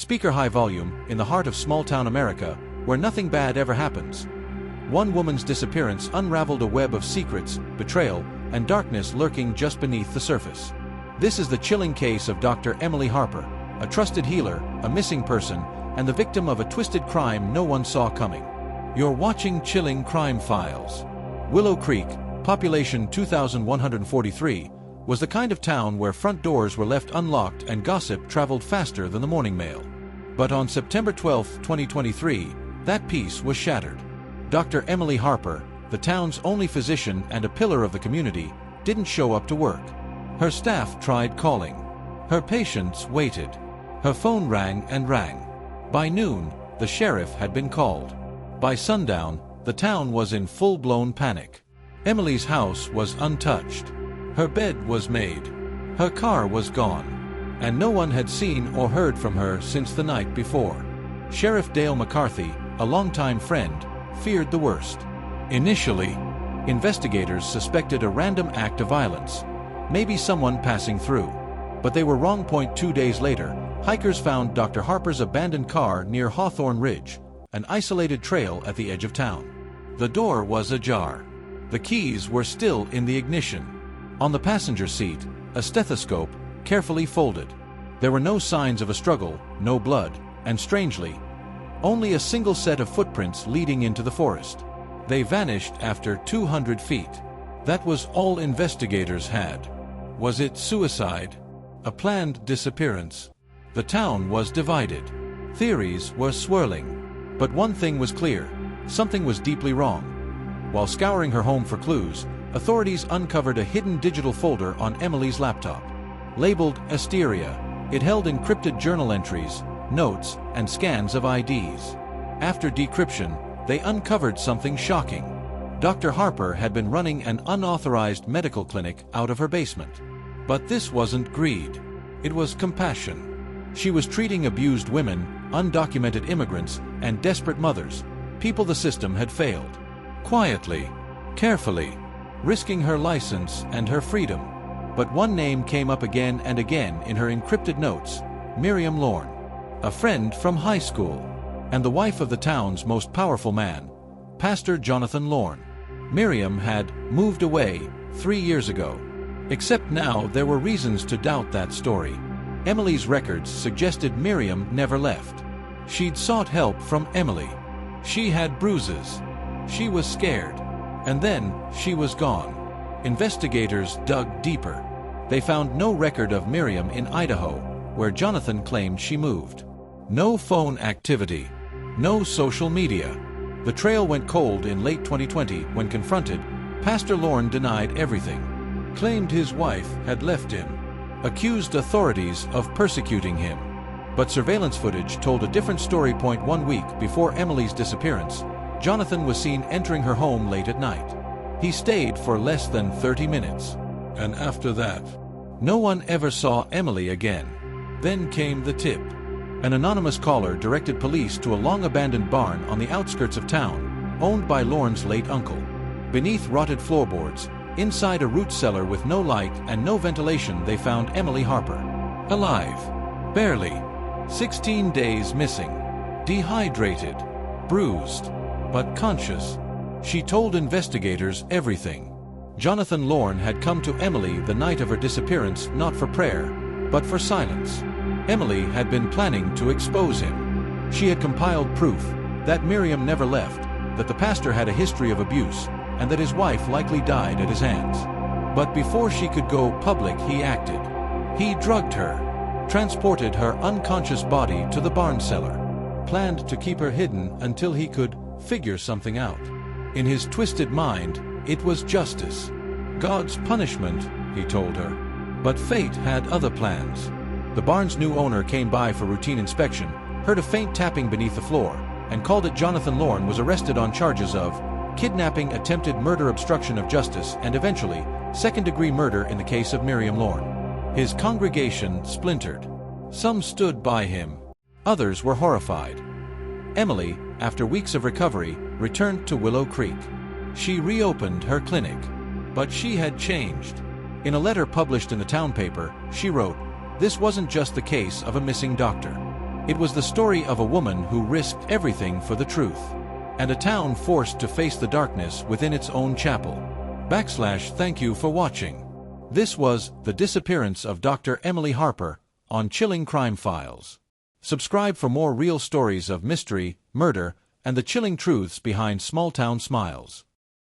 Speaker high volume, in the heart of small-town America, where nothing bad ever happens. One woman's disappearance unraveled a web of secrets, betrayal, and darkness lurking just beneath the surface. This is the chilling case of Dr. Emily Harper, a trusted healer, a missing person, and the victim of a twisted crime no one saw coming. You're watching Chilling Crime Files. Willow Creek, population 2,143, was the kind of town where front doors were left unlocked and gossip traveled faster than the morning mail. But on September 12, 2023, that peace was shattered. Dr. Emily Harper, the town's only physician and a pillar of the community, didn't show up to work. Her staff tried calling. Her patients waited. Her phone rang and rang. By noon, the sheriff had been called. By sundown, the town was in full-blown panic. Emily's house was untouched. Her bed was made. Her car was gone. And no one had seen or heard from her since the night before. Sheriff Dale McCarthy, a longtime friend, feared the worst. Initially, investigators suspected a random act of violence, maybe someone passing through. But they were wrong. 2 days later, hikers found Dr. Harper's abandoned car near Hawthorne Ridge, an isolated trail at the edge of town. The door was ajar. The keys were still in the ignition. On the passenger seat, a stethoscope, carefully folded. There were no signs of a struggle, no blood, and strangely, only a single set of footprints leading into the forest. They vanished after 200 feet. That was all investigators had. Was it suicide? A planned disappearance? The town was divided. Theories were swirling. But one thing was clear: something was deeply wrong. While scouring her home for clues, authorities uncovered a hidden digital folder on Emily's laptop. Labeled Asteria, it held encrypted journal entries, notes, and scans of IDs. After decryption, they uncovered something shocking. Dr. Harper had been running an unauthorized medical clinic out of her basement. But this wasn't greed. It was compassion. She was treating abused women, undocumented immigrants, and desperate mothers, people the system had failed. Quietly, carefully, risking her license and her freedom. But one name came up again and again in her encrypted notes: Miriam Lorne. A friend from high school, and the wife of the town's most powerful man, Pastor Jonathan Lorne. Miriam had moved away 3 years ago. Except now there were reasons to doubt that story. Emily's records suggested Miriam never left. She'd sought help from Emily. She had bruises. She was scared. And then she was gone. Investigators dug deeper. They found no record of Miriam in Idaho, where Jonathan claimed she moved. No phone activity. No social media. The trail went cold in late 2020 when confronted. Pastor Lorne denied everything. Claimed his wife had left him. Accused authorities of persecuting him. But surveillance footage told a different story. 1 week before Emily's disappearance, Jonathan was seen entering her home late at night. He stayed for less than 30 minutes. And after that, no one ever saw Emily again. Then came the tip. An anonymous caller directed police to a long-abandoned barn on the outskirts of town, owned by Lorne's late uncle. Beneath rotted floorboards, inside a root cellar with no light and no ventilation, they found Emily Harper. Alive. Barely. 16 days missing. Dehydrated. Bruised. But conscious. She told investigators everything. Jonathan Lorne had come to Emily the night of her disappearance not for prayer, but for silence. Emily had been planning to expose him. She had compiled proof that Miriam never left, that the pastor had a history of abuse, and that his wife likely died at his hands. But before she could go public, he acted. He drugged her, transported her unconscious body to the barn cellar, planned to keep her hidden until he could figure something out. In his twisted mind, it was justice. God's punishment, he told her. But fate had other plans. The barn's new owner came by for routine inspection, heard a faint tapping beneath the floor, and called it. Jonathan Lorne was arrested on charges of kidnapping, attempted murder, obstruction of justice, and eventually, second-degree murder in the case of Miriam Lorne. His congregation splintered. Some stood by him. Others were horrified. Emily, after weeks of recovery, returned to Willow Creek. She reopened her clinic. But she had changed. In a letter published in the town paper, she wrote, "This wasn't just the case of a missing doctor. It was the story of a woman who risked everything for the truth, and a town forced to face the darkness within its own chapel. Thank you for watching. This was The Disappearance of Dr. Emily Harper on Chilling Crime Files. Subscribe for more real stories of mystery, murder, and the chilling truths behind small-town smiles.